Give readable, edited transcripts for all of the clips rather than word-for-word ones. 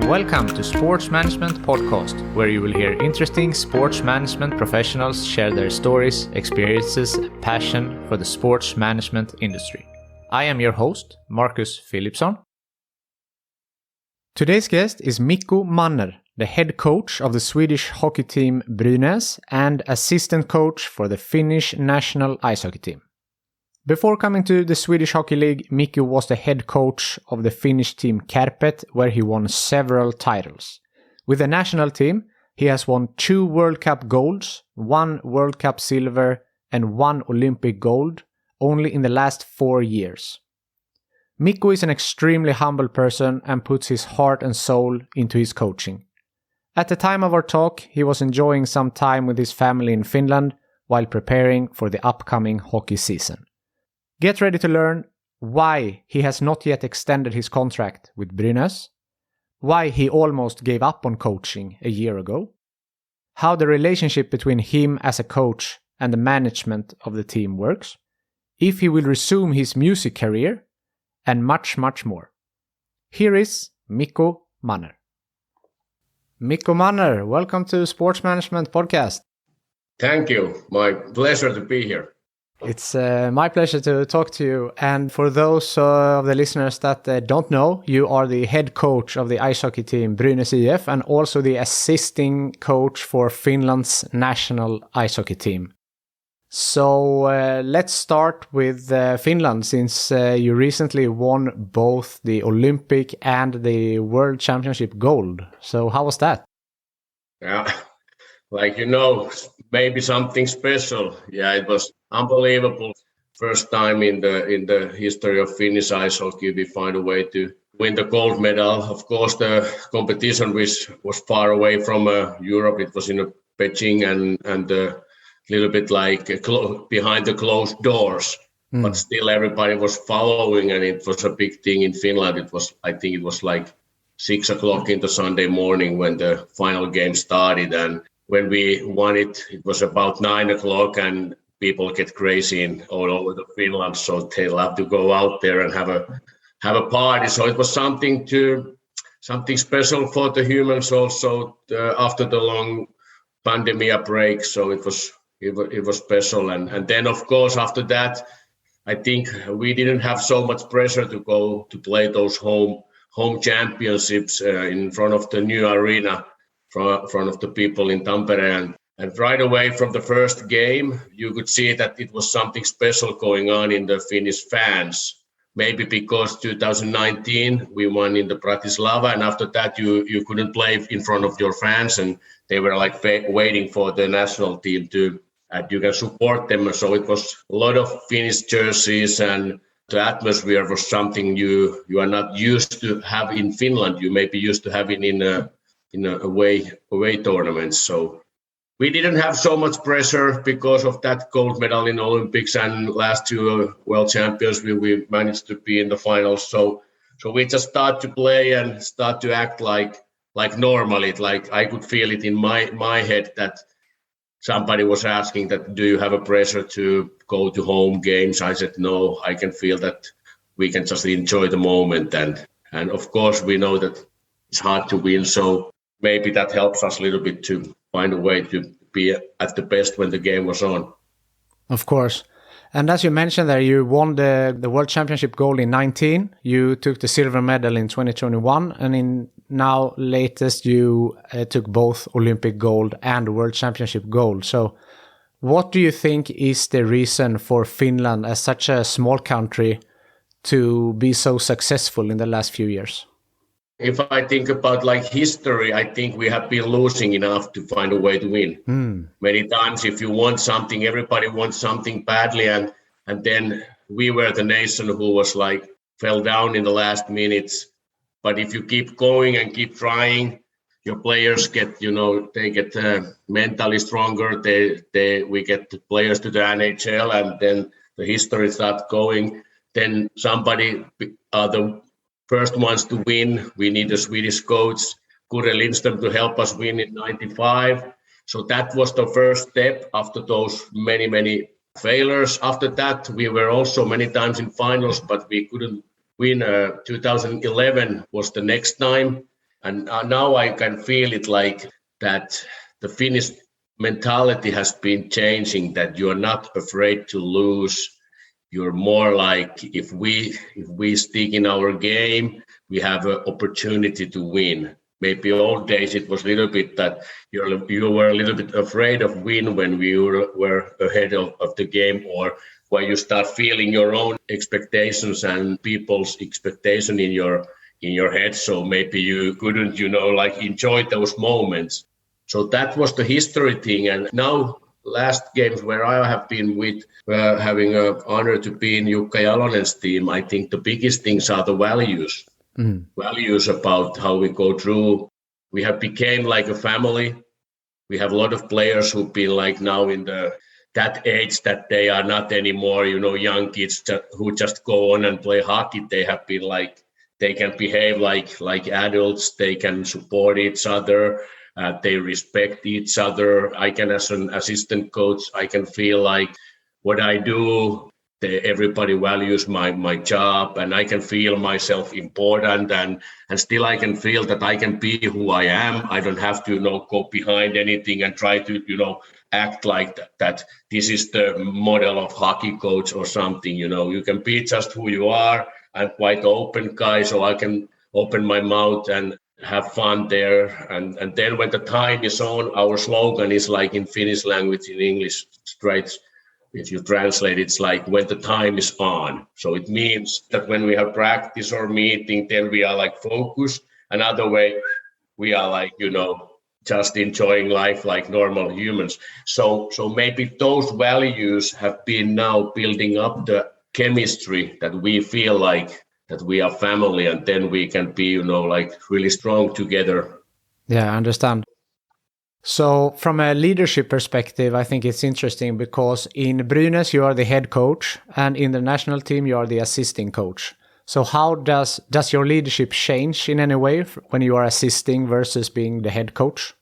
Welcome to Sports Management Podcast, where you will hear interesting sports management professionals share their stories, experiences, and passion for the sports management industry. I am your host, Marcus Philipsson. Today's guest is Mikko Manner, the head coach of the Swedish hockey team Brynäs and assistant coach for the Finnish National Ice Hockey Team. Before coming to the Swedish Hockey League, Mikko was the head coach of the Finnish team Kärpät, where he won several titles. With the national team, he has won 2 World Cup golds, 1 World Cup silver, and 1 Olympic gold, only in the last 4 years. Mikko is an extremely humble person and puts his heart and soul into his coaching. At the time of our talk, he was enjoying some time with his family in Finland while preparing for the upcoming hockey season. Get ready to learn why he has not yet extended his contract with Brynäs, why he almost gave up on coaching a year ago, how the relationship between him as a coach and the management of the team works, if he will resume his music career, and much, much more. Here is Mikko Manner. Mikko Manner, welcome to Sports Management Podcast. Thank you. My pleasure to be here. It's my pleasure to talk to you. And for those of the listeners that don't know, you are the head coach of the ice hockey team Brynäs IF and also the assisting coach for Finland's national ice hockey team. So let's start with Finland, since you recently won both the Olympic and the World Championship gold. So how was that? Yeah, maybe something special. Yeah, it was unbelievable. First time in the history of Finnish ice hockey, we find a way to win the gold medal. Of course, the competition was far away from Europe. It was in Beijing and a little bit like behind the closed doors. But still, everybody was following, and it was a big thing in Finland. I think it was like 6 o'clock in the Sunday morning when the final game started, and when we won it, it was about 9 o'clock, and people get crazy all over the Finland, so they love to go out there and have a party. So it was something special for the humans also after the long pandemic break. So it was special, and then of course after that, I think we didn't have so much pressure to go to play those home championships in front of the new arena. Front of the people in Tampere, and right away from the first game you could see that it was something special going on in the Finnish fans. Maybe because 2019 we won in the Bratislava, and after that you couldn't play in front of your fans, and they were like waiting for the national team to you can support them. So it was a lot of Finnish jerseys, and the atmosphere was something you are not used to have in Finland. You may be used to having in away tournaments. So we didn't have so much pressure because of that gold medal in Olympics, and last 2 world champions we managed to be in the finals. So we just start to play and start to act like normally. Like I could feel it in my head that somebody was asking that, do you have a pressure to go to home games? I said no, I can feel that we can just enjoy the moment, and of course we know that it's hard to win, so maybe that helps us a little bit to find a way to be at the best when the game was on. Of course. And as you mentioned there, you won the World Championship gold in 2019. You took the silver medal in 2021. And now latest you took both Olympic gold and World Championship gold. So what do you think is the reason for Finland, as such a small country, to be so successful in the last few years? If I think about history, I think we have been losing enough to find a way to win. Many times if you want something, everybody wants something badly, and then we were the nation who was fell down in the last minutes. But if you keep going and keep trying, your players get, they get mentally stronger. We get the players to the NHL, and then the history starts going. Then somebody the first ones to win. We need a Swedish coach, Kurre Lindström, to help us win in 95. So that was the first step after those many failures. After that, we were also many times in finals, but we couldn't win. 2011 was the next time. And now I can feel it like that the Finnish mentality has been changing, that you're not afraid to lose. You're more like, if we stick in our game, we have an opportunity to win. Maybe old days it was a little bit that you were a little bit afraid of win when we were ahead of the game, or when you start feeling your own expectations and people's expectation in your head. So maybe you couldn't, enjoy those moments. So that was the history thing. And now last games where I have been with, having an honor to be in Jukka Jalonen's team, I think the biggest things are the values. Values about how we go through. We have become like a family. We have a lot of players who've been like now in that age that they are not anymore, young kids who just go on and play hockey. They have been like, they can behave like adults. They can support each other. They respect each other. I can, as an assistant coach, I can feel like what I do, everybody values my job, and I can feel myself important, and still I can feel that I can be who I am. I don't have to go behind anything and try to act like that this is the model of hockey coach or something. You can be just who you are. I'm quite open guy, so I can open my mouth and have fun there. And then when the time is on, our slogan is like in Finnish language, in English straight. If you translate, it's like when the time is on. So it means that when we have practice or meeting, then we are like focused. Another way, we are like, just enjoying life like normal humans. So maybe those values have been now building up the chemistry that we feel like that we are family, and then we can be, like really strong together. Yeah, I understand. So from a leadership perspective, I think it's interesting because in Brynäs, you are the head coach, and in the national team, you are the assisting coach. So how does your leadership change in any way when you are assisting versus being the head coach?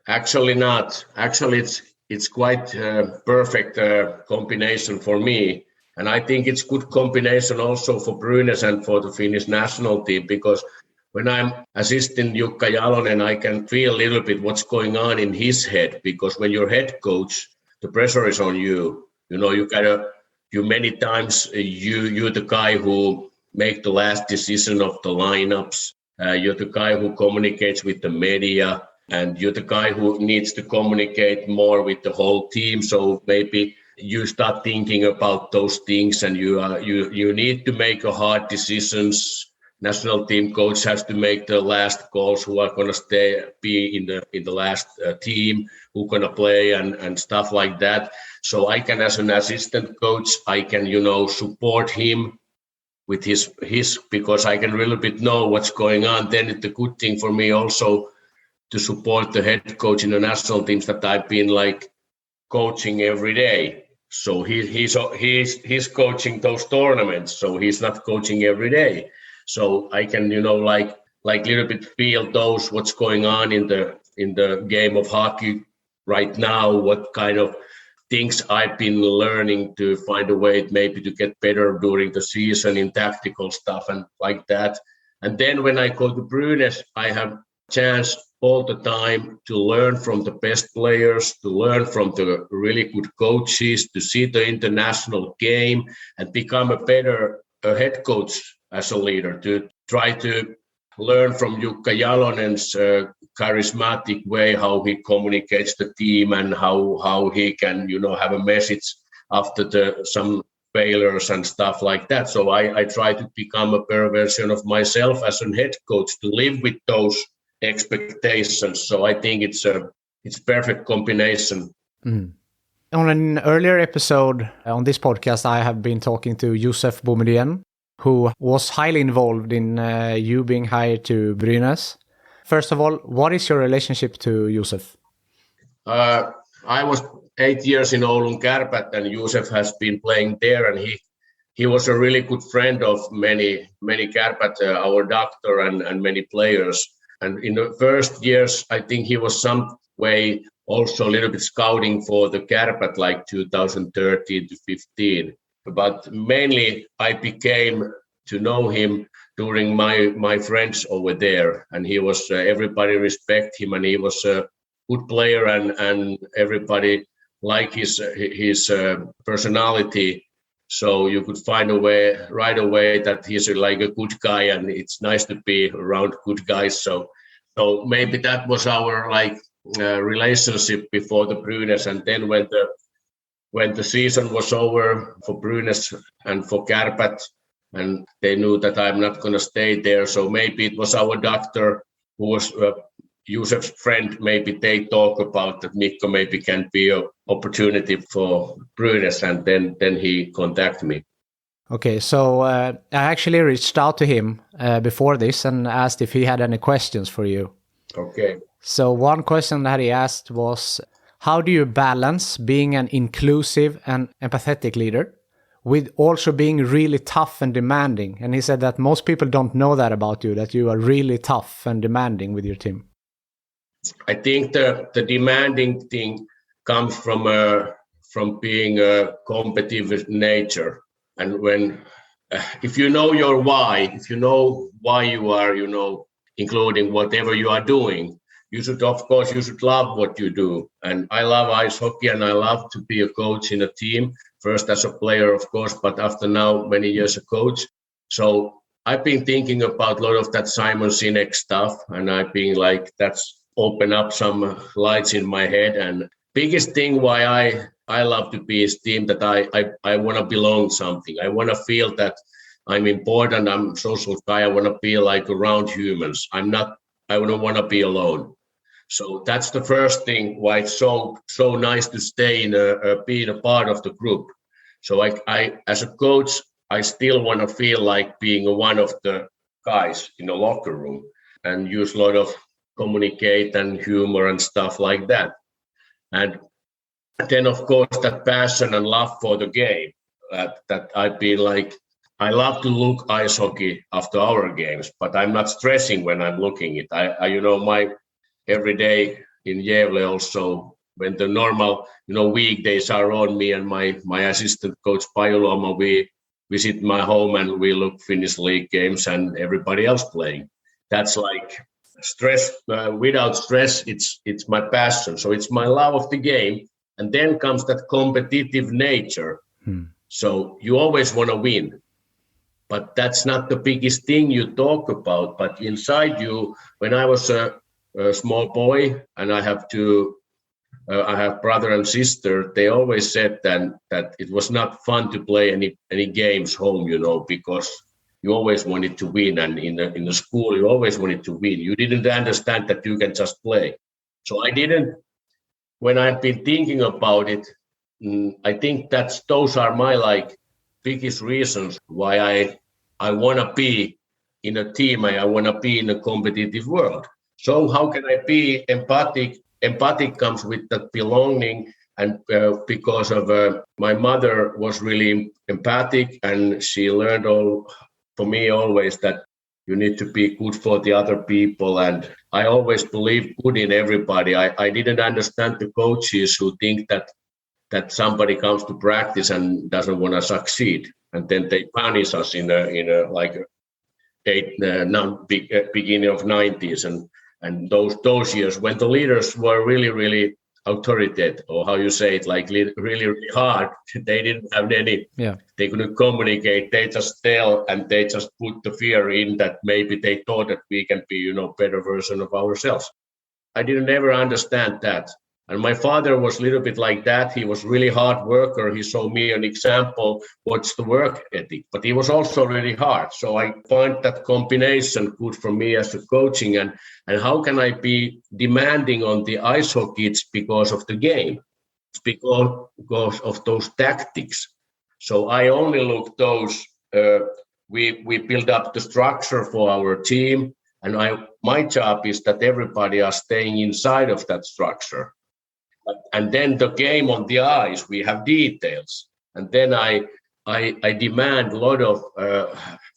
Actually not. Actually, it's quite a perfect combination for me. And I think it's good combination also for Brynäs and for the Finnish national team, because when I'm assisting Jukka Jalonen, I can feel a little bit what's going on in his head, because when you're head coach, the pressure is on you. You many times, you're the guy who make the last decision of the lineups. You're the guy who communicates with the media, and you're the guy who needs to communicate more with the whole team. So maybe you start thinking about those things, and you need to make hard decisions. National team coach has to make the last calls, who are going to be in the last team, who going to play and stuff like that. So I can, as an assistant coach, I can support him with his because I can really bit know what's going on. Then it's a good thing for me also to support the head coach in the national teams that I've been like coaching every day. So he's coaching those tournaments, so he's not coaching every day. So I can, like little bit feel what's going on in the game of hockey right now, what kind of things I've been learning to find a way maybe to get better during the season in tactical stuff and like that. And then when I go to Brynäs, I have chance all the time to learn from the best players, to learn from the really good coaches, to see the international game and become a better head coach as a leader, to try to learn from Jukka Jalonen's charismatic way, how he communicates the team and how he can, have a message after some failures and stuff like that. So I try to become a better version of myself as a head coach, to live with those expectations. So I think it's perfect combination. Mm. On an earlier episode on this podcast, I have been talking to Josef Boumedienne, who was highly involved in you being hired to Brynäs. First of all, what is your relationship to Josef? I was 8 years in Oulun Kärpät, and Josef has been playing there, and he was a really good friend of many Kärpät, our doctor, and many players. And in the first years, I think he was some way also a little bit scouting for the Kärpät, like 2013 to 15. But mainly I became to know him during my friends over there, and he was everybody respect him, and he was a good player, and everybody liked his personality. So you could find a way right away that he's like a good guy, and it's nice to be around good guys. So maybe that was our relationship before the Brynäs, and then when the season was over for Brynäs and for Kärpät, and they knew that I'm not going to stay there. So maybe it was our doctor who was Josef's friend. Maybe they talk about that Mikko maybe can be an opportunity for Brynäs, and then he contacted me. Okay, so I actually reached out to him before this and asked if he had any questions for you. Okay. So one question that he asked was, how do you balance being an inclusive and empathetic leader with also being really tough and demanding? And he said that most people don't know that about you, that you are really tough and demanding with your team. I think the demanding thing comes from being a competitive nature. And when if you know your why, if you know why you are, including whatever you are doing, you should love what you do. And I love ice hockey, and I love to be a coach in a team, first as a player, of course, but after now, many years a coach. So I've been thinking about a lot of that Simon Sinek stuff, and I've been that's open up some lights in my head. And biggest thing why I love to be is team, that I want to belong something. I want to feel that I'm important. I'm a social guy. I want to be around humans. I don't want to be alone. So that's the first thing why it's so nice to stay being a part of the group. So I as a coach, I still want to feel like being one of the guys in the locker room, and use a lot of communicate and humor and stuff like that. And then of course that passion and love for the game, that I've been I love to look ice hockey after our games, but I'm not stressing when I'm looking it. My every day in Gävle also, when the normal weekdays are on, me and my assistant coach Pajuloma, we visit my home and we look Finnish League games and everybody else playing. That's stress. Without stress, it's my passion. So it's my love of the game, and then comes that competitive nature. So you always want to win. But that's not the biggest thing you talk about. But inside you, when I was a small boy, and I have brother and sister, they always said that it was not fun to play any games home, because you always wanted to win. And in the school, you always wanted to win. You didn't understand that you can just play. So I didn't, when I've been thinking about it, I think those are my biggest reasons why I want to be in a team. I want to be in a competitive world. So how can I be empathic? Empathic comes with that belonging, and because of my mother was really empathic, and she learned for me always that you need to be good for the other people. And I always believe good in everybody. I didn't understand the coaches who think that somebody comes to practice and doesn't want to succeed, and then they punish us in a beginning of 90s and those years when the leaders were really, really authoritative, or how you say it, really, really hard. They didn't have any. Yeah. They couldn't communicate. They just tell, and they just put the fear in that maybe they thought that we can be, better version of ourselves. I didn't ever understand that. And my father was a little bit like that. He was really hard worker. He showed me an example, what's the work ethic. But he was also really hard. So I find that combination good for me as a coaching. And how can I be demanding on the ice hockey? It's because of the game. It's because of those tactics. So I only look those. We build up the structure for our team. And my job is that everybody are staying inside of that structure. And then the game on the ice, we have details. And then I demand a lot of,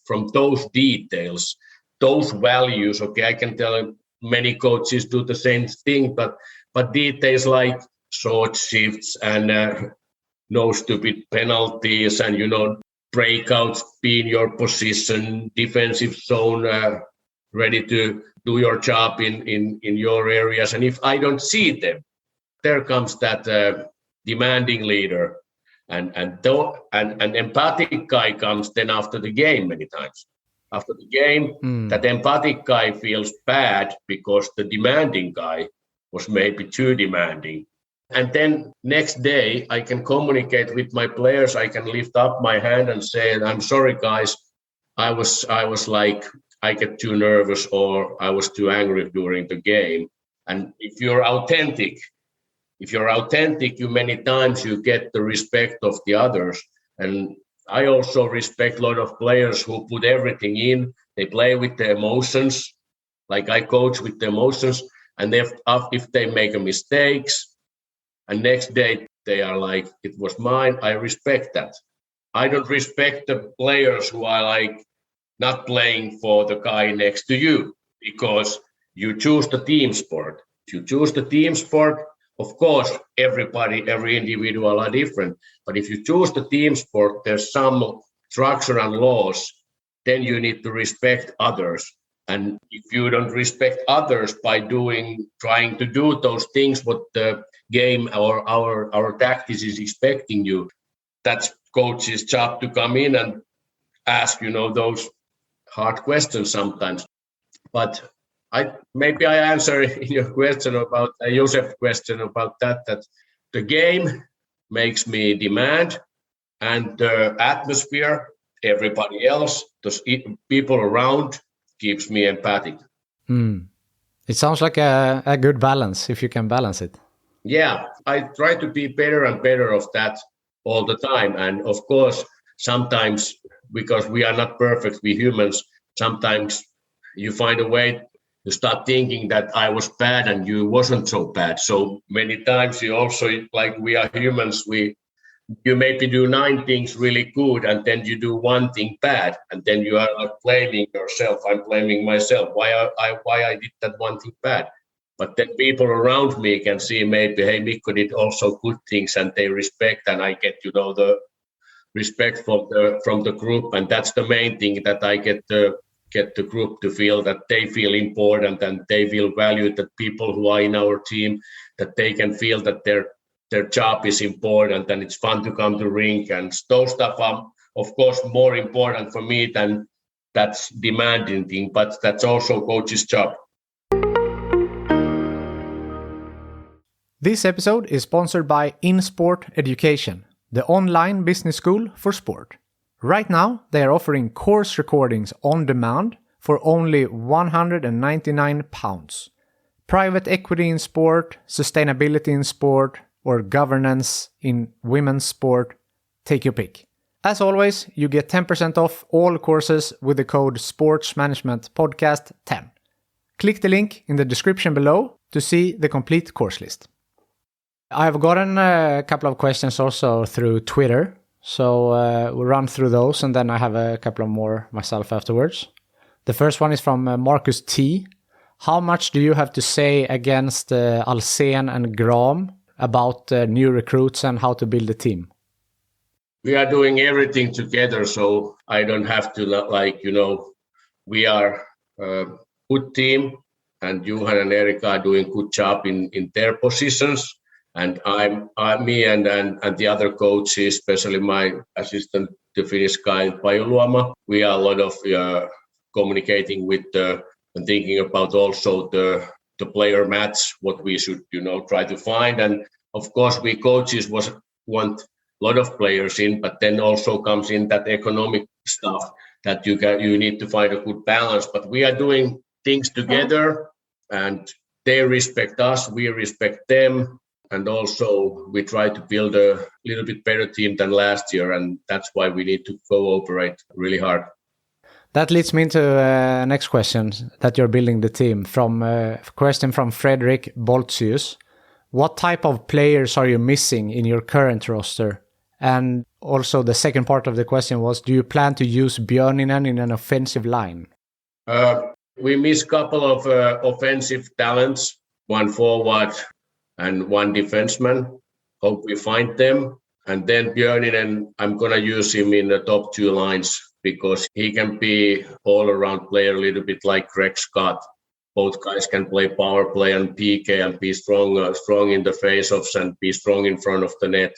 from those details, those values. Okay, I can tell many coaches do the same thing, but details like short shifts and no stupid penalties and, breakouts, be in your position, defensive zone, ready to do your job in your areas. And if I don't see them, there comes that demanding leader. And an empathic guy comes then after the game many times. After the game, that empathic guy feels bad because the demanding guy was maybe too demanding. And then next day, I can communicate with my players. I can lift up my hand and say, I'm sorry, guys. I was like, I get too nervous or I was too angry during the game. And if you're authentic, you many times you get the respect of the others. And I also respect a lot of players who put everything in. They play with the emotions, like I coach with the emotions. And if they make a mistakes, and next day they are like, it was mine, I respect that. I don't respect the players who are like not playing for the guy next to you because you choose the team sport. If you choose the team sport, of course, every individual are different. But if you choose the team sport, there's some structure and laws, then you need to respect others. And if you don't respect others by trying to do those things what the game or our tactics is expecting you, that's coach's job to come in and ask, those hard questions sometimes. But maybe I answer in your question about Josef's question about that the game makes me demand, and the atmosphere, everybody else, the people around keeps me empathic. It sounds like a good balance if you can balance it. Yeah, I try to be better and better of that all the time. And of course, sometimes because we are not perfect, we humans, sometimes you find a way to start thinking that I was bad and you wasn't so bad. So many times you also, like we are humans, you maybe do 9 things really good and then you do 1 thing bad, and then you are not blaming yourself. I'm blaming myself. Why I did that 1 thing bad? But then people around me can see maybe, hey, Mikko did also good things, and they respect, and I get the respect from the group, and that's the main thing, that I get the group to feel that they feel important and they feel valued. That people who are in our team, that they can feel that their job is important and it's fun to come to rink, and those stuff are of course more important for me than that's demanding thing, but that's also coach's job. This episode is sponsored by InSport Education, the online business school for sport. Right now, they are offering course recordings on demand for only £199. Private equity in sport, sustainability in sport, or governance in women's sport, take your pick. As always, you get 10% off all courses with the code SPORTSMANAGEMENTPODCAST10. Click the link in the description below to see the complete course list. I've gotten a couple of questions also through Twitter, so we'll run through those, and then I have a couple of more myself afterwards. The first one is from Marcus T. How much do you have to say against Alsen and Gram about new recruits and how to build a team? We are doing everything together, so I don't have to, we are a good team, and Johan and Erika are doing good job in their positions. And me and the other coaches, especially my assistant, the Finnish guy, Pajuluoma, we are a lot of communicating with and thinking about also the player match, what we should, try to find. And of course, we coaches want a lot of players in, but then also comes in that economic stuff that you need to find a good balance. But we are doing things together, and they respect us, we respect them. And also, we try to build a little bit better team than last year, and that's why we need to cooperate really hard. That leads me into next question, that you're building the team. From a question from Frederick Boltsius. What type of players are you missing in your current roster? And also the second part of the question was, do you plan to use Björninen in an offensive line? We miss a couple of offensive talents, 1 forward and 1 defenseman. Hope we find them. And then Björninen, I'm going to use him in the top 2 lines because he can be all-around player, a little bit like Greg Scott. Both guys can play power play and PK and be strong in the face-offs and be strong in front of the net.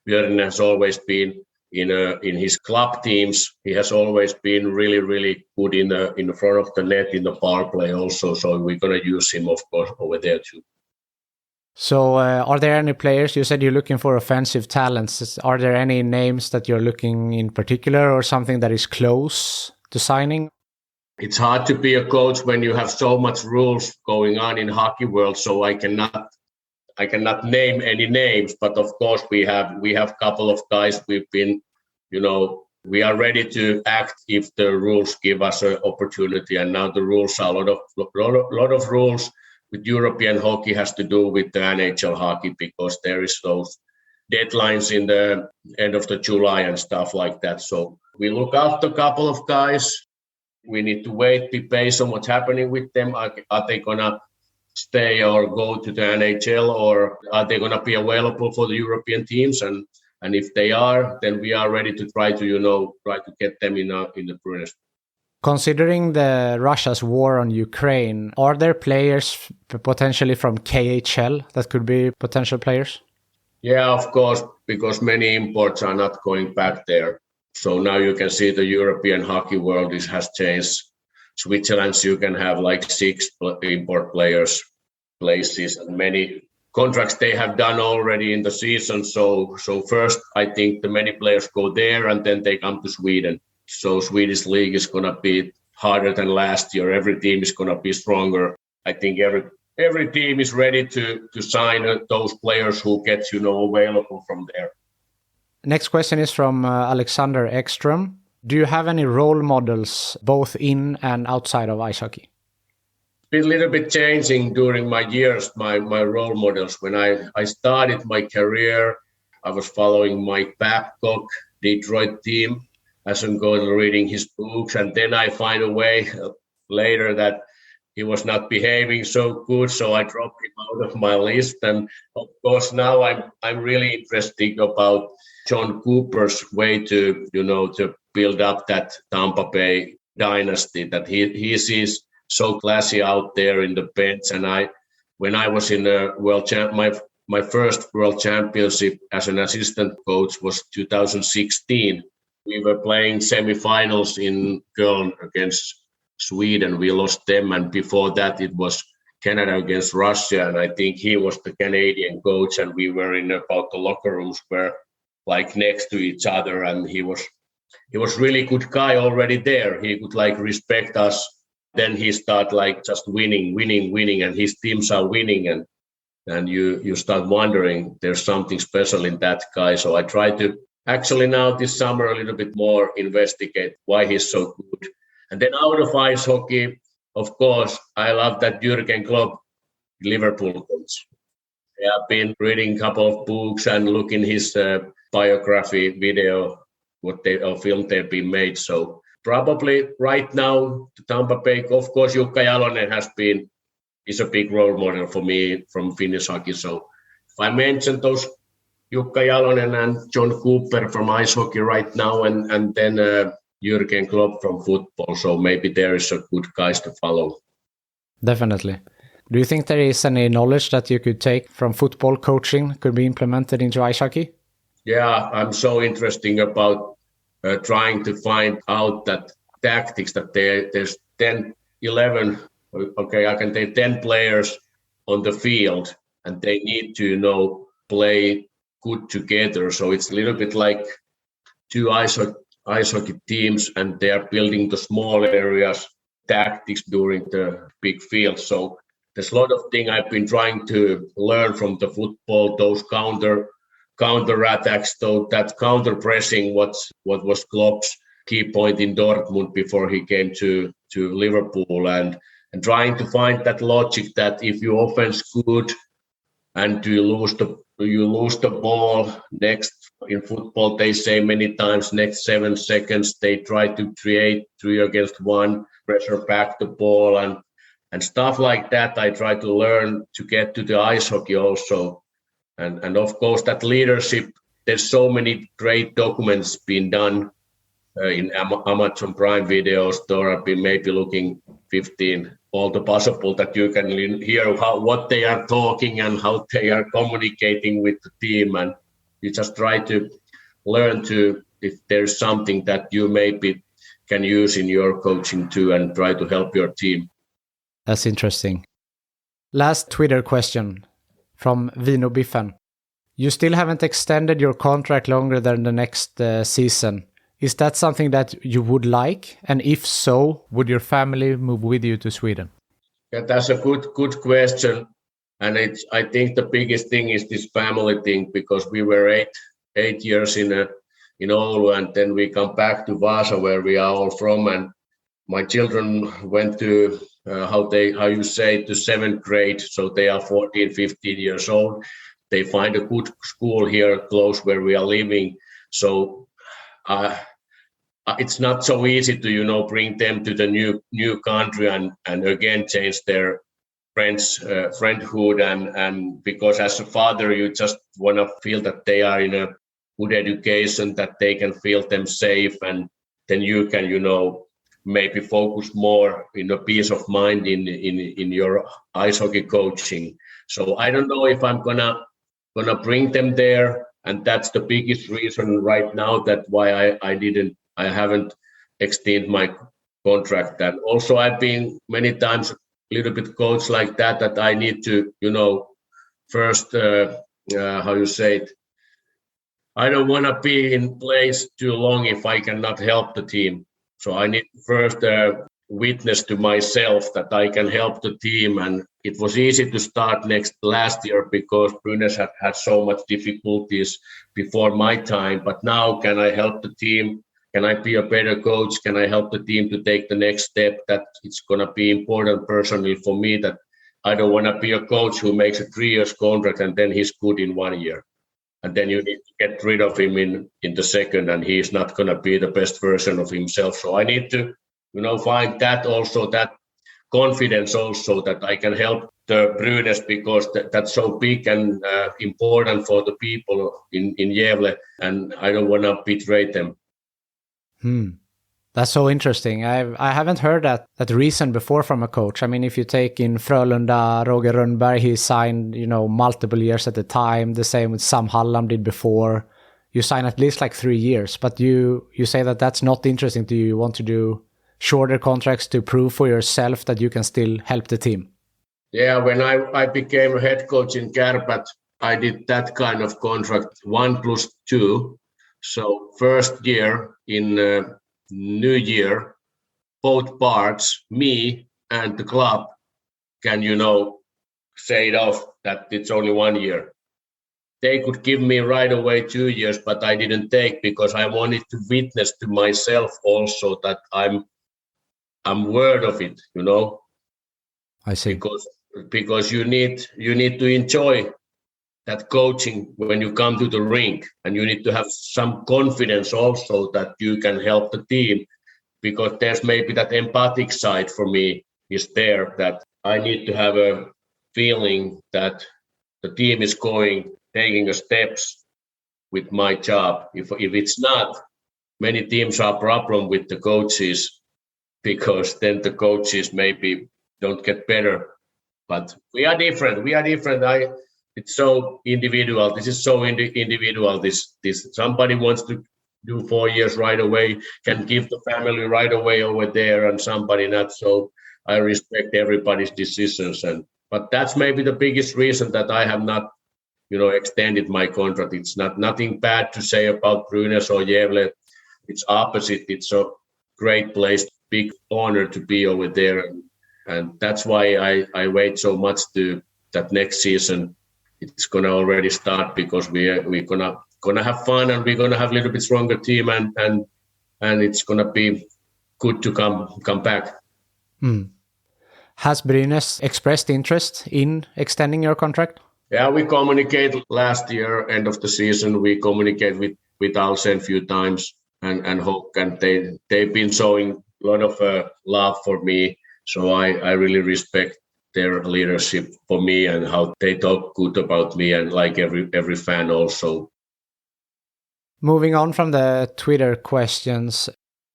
Björninen has always been in his club teams. He has always been really, really good in the front of the net in the power play also. So we're going to use him, of course, over there too. So are there any players, you said you're looking for offensive talents. Are there any names that you're looking in particular or something that is close to signing? It's hard to be a coach when you have so much rules going on in hockey world. So I cannot name any names, but of course we have a couple of guys we've been, we are ready to act if the rules give us an opportunity. And now the rules are a lot of rules with European hockey has to do with the NHL hockey because there is those deadlines in the end of the July and stuff like that. So we look after a couple of guys. We need to wait, be based on what's happening with them. Are they gonna stay or go to the NHL, or are they gonna be available for the European teams? And if they are, then we are ready to try to get them in the Brynäs. Considering the Russia's war on Ukraine, are there players potentially from KHL that could be potential players? Yeah, of course, because many imports are not going back there. So now you can see the European hockey world has changed. Switzerland, you can have like 6 import players places and many contracts they have done already in the season. So first, I think the many players go there and then they come to Sweden. So Swedish league is going to be harder than last year. Every team is going to be stronger. I think every team is ready to sign those players who get available from there. Next question is from Alexander Ekström. Do you have any role models both in and outside of ice hockey? It's been a little bit changing during my years, my role models. When I started my career, I was following Mike Babcock, Detroit team, as I'm going reading his books. And then I find a way later that he was not behaving so good, so I dropped him out of my list. And of course, now I'm really interested about John Cooper's way to build up that Tampa Bay dynasty. That he sees so classy out there in the bench. And when I was in the my first world championship as an assistant coach was 2016. We were playing semifinals in Köln against Sweden. We lost them, and before that it was Canada against Russia, and I think he was the Canadian coach, and we were in about the locker rooms were like next to each other, and he was really good guy already there. He could respect us. Then he start just winning, and his teams are winning, and you start wondering there's something special in that guy. So I try to actually now this summer a little bit more investigate why he's so good. And then out of ice hockey, of course, I love that Jürgen Klopp, Liverpool coach. I have been reading a couple of books and looking his biography video, film they've been made. So probably right now, the Tampa Bay, of course, Jukka Jalonen is a big role model for me from Finnish hockey. So if I mention those Jukka Jalonen and John Cooper from ice hockey right now, and then Jürgen Klopp from football. So maybe there is a good guys to follow. Definitely. Do you think there is any knowledge that you could take from football coaching could be implemented into ice hockey? Yeah, I'm so interested about trying to find out that tactics that there's 10, 11, okay, I can take 10 players on the field and they need to, play good together. So it's a little bit like 2 ice hockey teams, and they are building the small areas tactics during the big field. So there's a lot of things I've been trying to learn from the football, those counter attacks, that counter pressing, what was Klopp's key point in Dortmund before he came to Liverpool, and trying to find that logic that if you offense good and you lose the ball next. In football, they say many times next 7 seconds they try to create 3 against 1, pressure back the ball and stuff like that. I try to learn to get to the ice hockey also, and of course that leadership there's so many great documents being done in Amazon Prime videos. There have been maybe looking 15, all the possible that you can hear what they are talking and how they are communicating with the team. And you just try to learn to, if there's something that you maybe can use in your coaching too, and try to help your team. That's interesting. Last Twitter question from Vino Biffen. You still haven't extended your contract longer than the next season. Is that something that you would like? And if so, would your family move with you to Sweden? Yeah, that's a good question. And I think the biggest thing is this family thing, because we were eight years in Oulu, and then we come back to Vaasa, where we are all from. And my children went to to 7th grade, so they are 14, 15 years old. They find a good school here close where we are living. So it's not so easy to bring them to the new country and again change their friendhood, and because as a father you just want to feel that they are in a good education, that they can feel them safe, and then you can maybe focus more in a peace of mind in your ice hockey coaching. So I don't know if I'm gonna bring them there, and that's the biggest reason right now that why I haven't extended my contract. And also I've been many times a little bit coached like that I need to first I don't want to be in place too long if I cannot help the team. So I need to first witness to myself that I can help the team. And it was easy to start last year because Brynäs had so much difficulties before my time. But now, can I help the team? Can I be a better coach? Can I help the team to take the next step? That it's going to be important personally for me, that I don't want to be a coach who makes a 3 years contract and then he's good in 1 year. And then you need to get rid of him in the second, and he's not going to be the best version of himself. So I need to, find that also, that confidence also, that I can help the Brynäs, because that's so big and important for the people in Gävle, and I don't want to betray them. That's so interesting. I haven't heard that reason before from a coach. I mean, if you take in Frölunda, Roger Rönnberg, he signed, multiple years at a time. The same with Sam Hallam did before. You sign at least like 3 years, but you say that that's not interesting to you. You want to do shorter contracts to prove for yourself that you can still help the team. Yeah, when I became a head coach in Kärpät, I did that kind of contract, 1+2. So first year in New Year, both parts, me and the club, can say it off that it's only 1 year. They could give me right away 2 years, but I didn't take, because I wanted to witness to myself also that I'm worth of it. I see. Because you need to enjoy that coaching when you come to the rink, and you need to have some confidence also that you can help the team, because there's maybe that empathic side for me is there, that I need to have a feeling that the team is taking steps with my job. If it's not, many teams are problem with the coaches, because then the coaches maybe don't get better. But we are different. It's so individual. This is so individual. This somebody wants to do 4 years right away, can give the family right away over there, and somebody not. So I respect everybody's decisions. But that's maybe the biggest reason that I have not, extended my contract. It's nothing bad to say about Brynäs or Gävle. It's opposite. It's a great place, big honor to be over there, and that's why I wait so much to that next season. It's gonna already start, because we're gonna have fun, and we're gonna have a little bit stronger team, and it's gonna be good to come back. Has Brynäs expressed interest in extending your contract? Yeah, we communicated last year, end of the season. We communicate with Alsen a few times, and Hook, and they've been showing a lot of love for me. So I really respect their leadership for me, and how they talk good about me, and like every fan also. Moving on from the Twitter questions,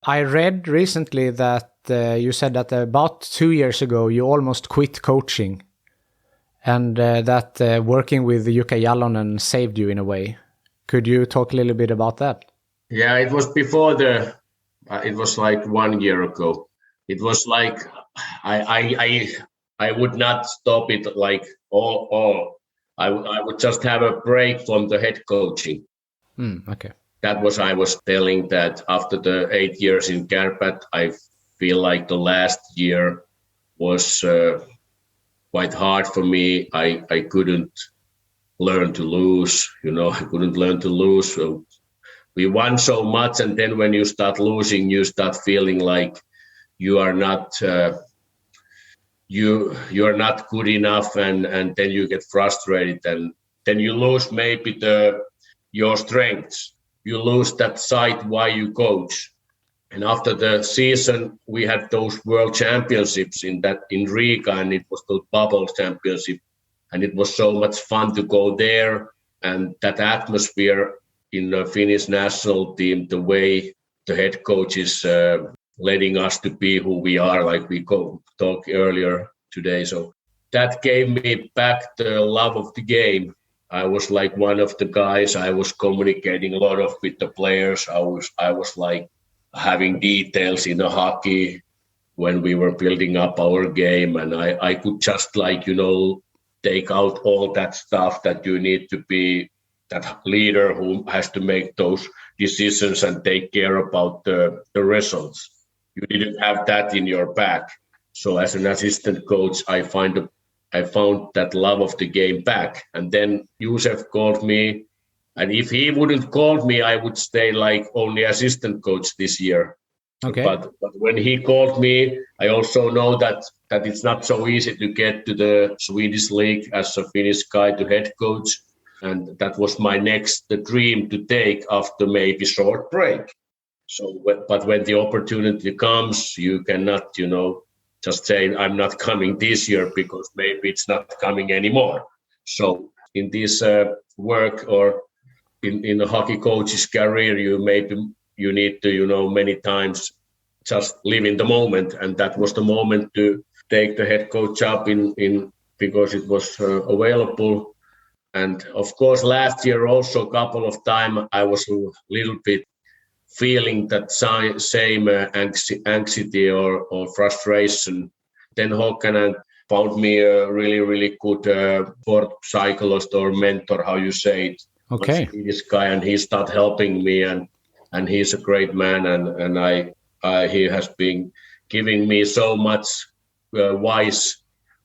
I read recently that you said that about 2 years ago you almost quit coaching, and that working with Jukka Jalonen saved you in a way. Could you talk a little bit about that? Yeah, it was before it was like 1 year ago. It was like I would not stop it like all. I would just have a break from the head coaching. Okay. That was I was telling that after the 8 years in Kärpät, I feel like the last year was quite hard for me. I couldn't learn to lose. I couldn't learn to lose. So we won so much, and then when you start losing, you start feeling like you are not you are not good enough, and then you get frustrated, and then you lose maybe your strengths. You lose that sight why you coach. And after the season, we had those world championships in Riga, and it was the bubble championship, and it was so much fun to go there, and that atmosphere in the Finnish national team, the way the head coach is letting us to be who we are, like we talked earlier today. So that gave me back the love of the game. I was like one of the guys. I was communicating a lot with the players. I was like having details in the hockey when we were building up our game, and I could just take out all that stuff that you need to be that leader who has to make those decisions and take care about the results. You didn't have that in your back. So as an assistant coach, I found that love of the game back. And then Josef called me, and if he wouldn't call me, I would stay like only assistant coach this year. Okay. But when he called me, I also know that it's not so easy to get to the Swedish league as a Finnish guy to head coach. And that was my next dream to take after maybe short break. So, but when the opportunity comes, you cannot, just say, I'm not coming this year because maybe it's not coming anymore. So in this work or in a hockey coach's career, you need to, many times just live in the moment. And that was the moment to take the head coach job in because it was available. And of course, last year also a couple of times I was a little bit feeling that same anxiety or frustration. Then Håkanen found me a really, really good sport psychologist or mentor, how you say it. Okay. This guy, and he started helping me, and he's a great man, and he has been giving me so much wise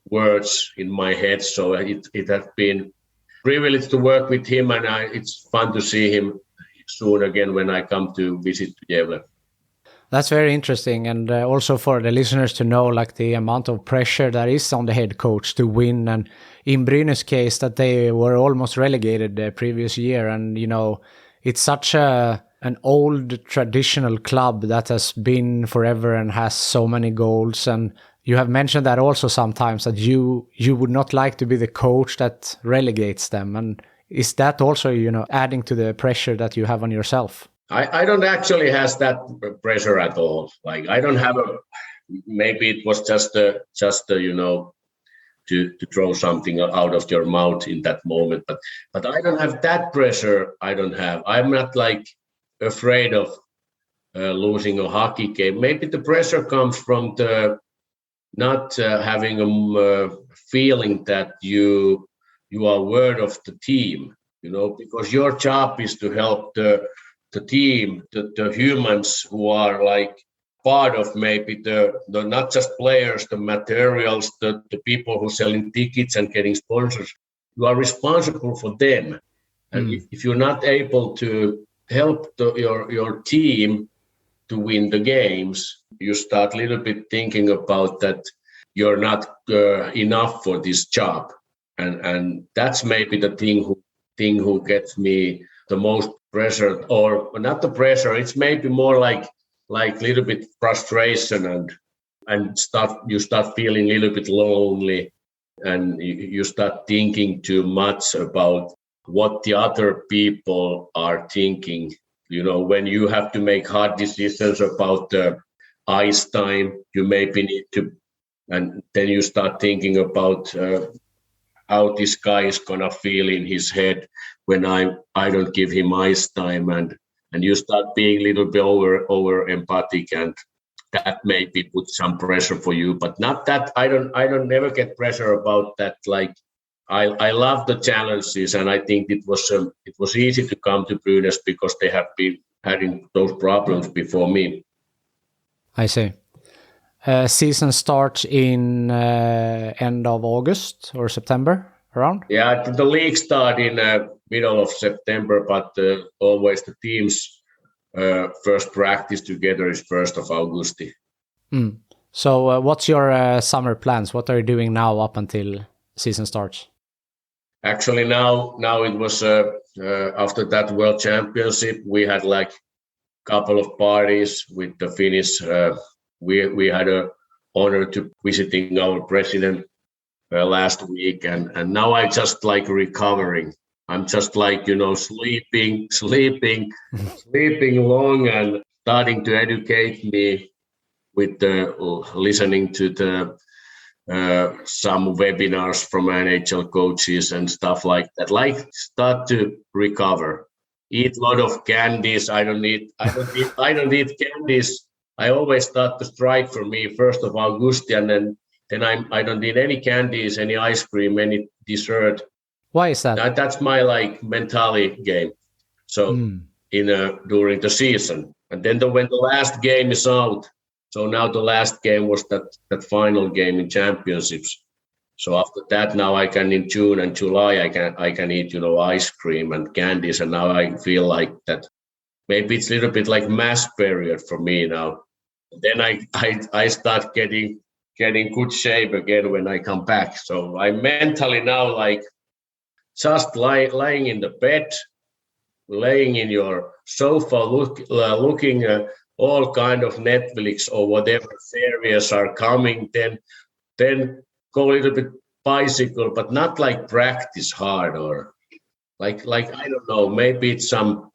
words in my head. So it has been privilege to work with him, and it's fun to see him soon again when I come to visit Gävle. That's very interesting, and also for the listeners to know like the amount of pressure that is on the head coach to win. And in Brynäs' case, that they were almost relegated the previous year, and it's such an old traditional club that has been forever and has so many goals. And you have mentioned that also sometimes that you would not like to be the coach that relegates them. And is that also, adding to the pressure that you have on yourself? I don't actually have that pressure at all. Like I don't have maybe it was just to throw something out of your mouth in that moment. But I don't have that pressure. I'm not like afraid of losing a hockey game. Maybe the pressure comes from the not having a feeling that you are word of the team, because your job is to help the team, the humans who are like part of maybe the not just players, the materials, the people who selling tickets and getting sponsors. You are responsible for them. And if you're not able to help your team to win the games, you start a little bit thinking about that you're not enough for this job. And that's maybe the thing who gets me the most pressure, or not the pressure. It's maybe more like little bit frustration, and you start feeling a little bit lonely, and you start thinking too much about what the other people are thinking when you have to make hard decisions about ice time, you maybe need to, and then you start thinking about how this guy is gonna feel in his head when I don't give him ice time, and you start being a little bit over empathic, and that maybe put some pressure for you. But not that I don't never get pressure about that. Like I love the challenges, and I think it was easy to come to Brynäs because they have been having those problems before me. I see. Season starts in end of August or September around? Yeah, the league starts in middle of September, but always the teams first practice together is 1st of August. So what's your summer plans? What are you doing now up until season starts? Actually, now it was after that World Championship, we had like a couple of parties with the Finnish. We had an honor to visiting our president last week, and now I just like recovering. I'm just like sleeping long, and starting to educate me with listening to the some webinars from NHL coaches and stuff like that. Like start to recover. Eat a lot of candies. I don't need candies. I always start to strike for me 1st of August, and then I don't need any candies, any ice cream, any dessert. Why is that? That's my like mentality game. So during the season, and then when the last game is out. So now the last game was that final game in championships. So after that, now I can in June and July I can eat ice cream and candies, and now I feel like that maybe it's a little bit like mass period for me now. Then I start getting good shape again when I come back. So I'm mentally now like just lying in the bed, laying in your sofa, looking all kind of Netflix or whatever series are coming. Then go a little bit bicycle, but not like practice hard or like I don't know. Maybe it's some.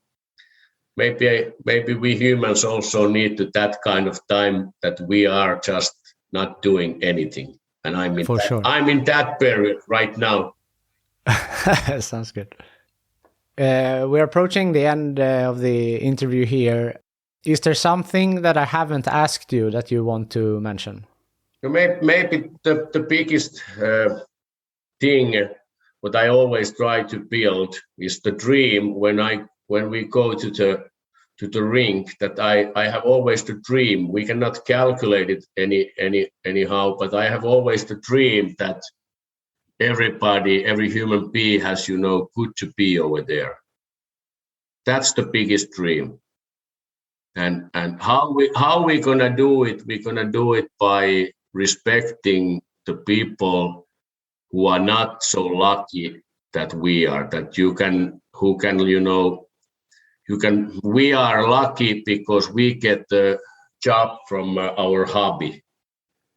Maybe we humans also need to that kind of time that we are just not doing anything. And I'm in that period right now. Sounds good. We're approaching the end of the interview here. Is there something that I haven't asked you that you want to mention? Maybe the biggest thing what I always try to build is the dream when we go to the rink, that I have always the dream. We cannot calculate it anyhow, but I have always the dream that every human being has good to be over there. That's the biggest dream. And how we gonna do it? We're gonna do it by respecting the people who are not so lucky that we are. That we are lucky because we get the job from our hobby.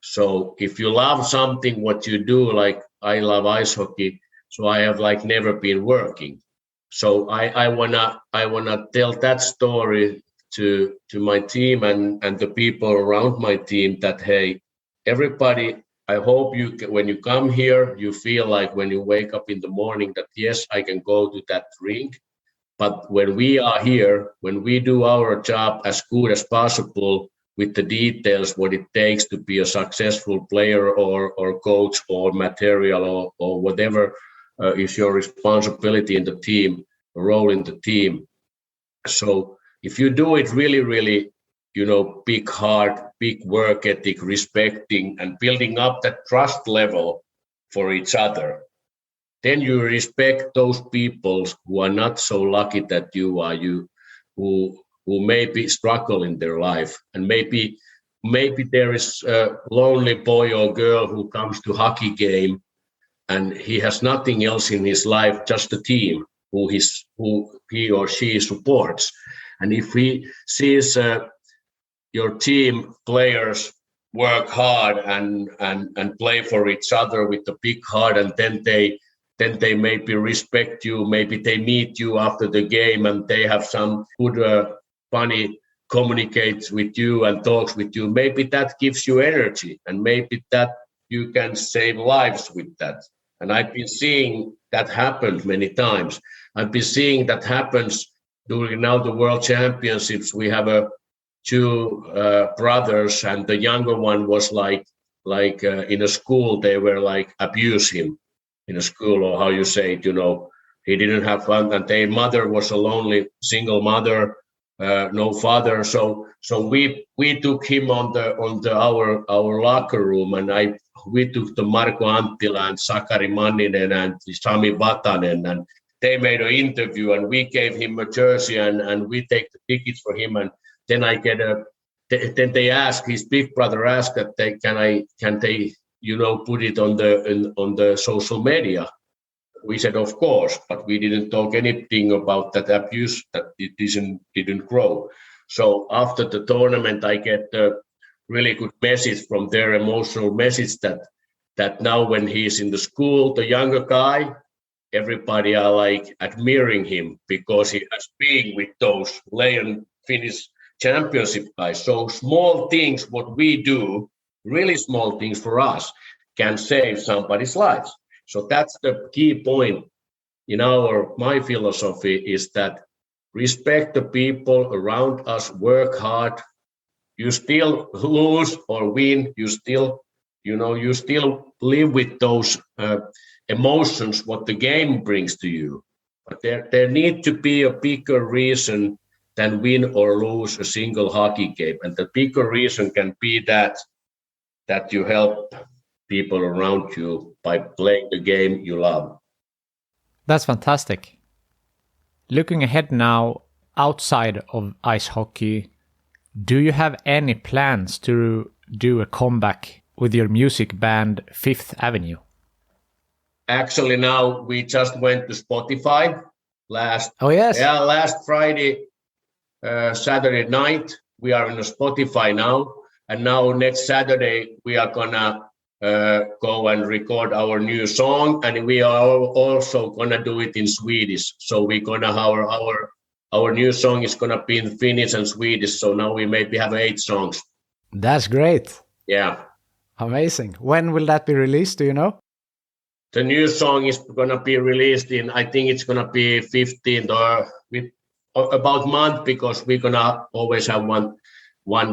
So if you love something, what you do, like I love ice hockey, so I have like never been working. So I wanna tell that story to my team and the people around my team that, hey, everybody, I hope when you come here, you feel like when you wake up in the morning that yes, I can go to that rink. But when we are here, when we do our job as good as possible with the details, what it takes to be a successful player or coach or material or whatever is your responsibility in the team, role in the team. So if you do it really, really, big heart, big work ethic, respecting and building up that trust level for each other, then you respect those people who are not so lucky that you are, who maybe struggle in their life. And maybe there is a lonely boy or girl who comes to hockey game and he has nothing else in his life, just a team who he or she supports. And if he sees your team players work hard and play for each other with a big heart, and then they then they maybe respect you, maybe they meet you after the game and they have some good, funny communicates with you and talks with you. Maybe that gives you energy, and maybe that you can save lives with that. And I've been seeing that happen many times. I've been seeing that happens during now the World Championships. We have two brothers, and the younger one was like in a school, they were like abuse him in a school, or how you say it, he didn't have fun, and their mother was a lonely single mother, no father. So we took him on our locker room, and we took the Marko Anttila and Sakari Manninen and Sami Vatanen, and they made an interview, and we gave him a jersey, and we take the tickets for him, and then then they asked, his big brother asked that can they put it on the social media. We said of course, but we didn't talk anything about that abuse, that it didn't grow. So after the tournament, I get a really good message from their emotional message that now when he's in the school, the younger guy, everybody are like admiring him because he has been with those Lion Finnish Championship guys. So small things, what we do, really small things for us, can save somebody's lives. So that's the key point in my philosophy, is that respect the people around us, work hard. You still lose or win, you still live with those emotions what the game brings to you. But there need to be a bigger reason than win or lose a single hockey game. And the bigger reason can be that you help people around you by playing the game you love. That's fantastic. Looking ahead now, outside of ice hockey, do you have any plans to do a comeback with your music band Fifth Avenue? Actually, now we just went to Spotify last Friday, Saturday night. We are in a Spotify now, and now next Saturday we are gonna go and record our new song, and we are also gonna do it in Swedish. So we're gonna our new song is gonna be in Finnish and Swedish. So now we maybe have 8 songs. That's great. Yeah. Amazing. When will that be released? Do you know? The new song is gonna be released I think it's gonna be 15th or with about a month, because we're gonna always have one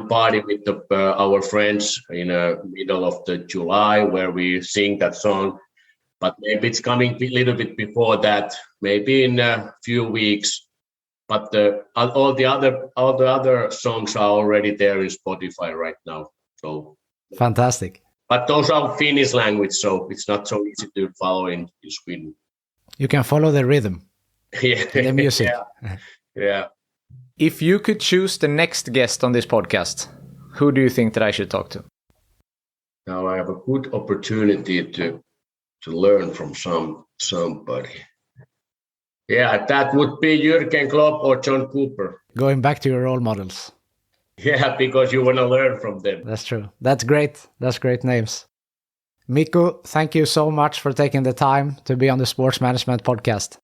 party with our friends in the middle of the July where we sing that song. But maybe it's coming a little bit before that, maybe in a few weeks. But all the other songs are already there in Spotify right now. So fantastic. But those are Finnish language, so it's not so easy to follow in Sweden. You can follow the rhythm. Yeah. The music. Yeah. If you could choose the next guest on this podcast, who do you think that I should talk to? Now I have a good opportunity to learn from somebody. Yeah, that would be Jürgen Klopp or John Cooper. Going back to your role models. Yeah, because you want to learn from them. That's true. That's great. That's great names. Mikko, thank you so much for taking the time to be on the Sports Management Podcast.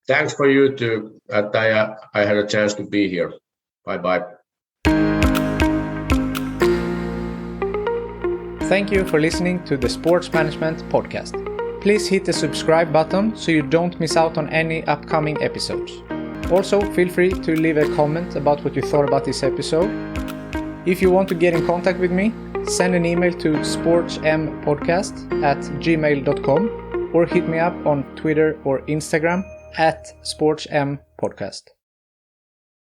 Thanks for you too, that I had a chance to be here. Bye-bye. Thank you for listening to the Sports Management Podcast. Please hit the subscribe button so you don't miss out on any upcoming episodes. Also, feel free to leave a comment about what you thought about this episode. If you want to get in contact with me, send an email to sportsmpodcast@gmail.com or hit me up on Twitter or Instagram @sportsmpodcast.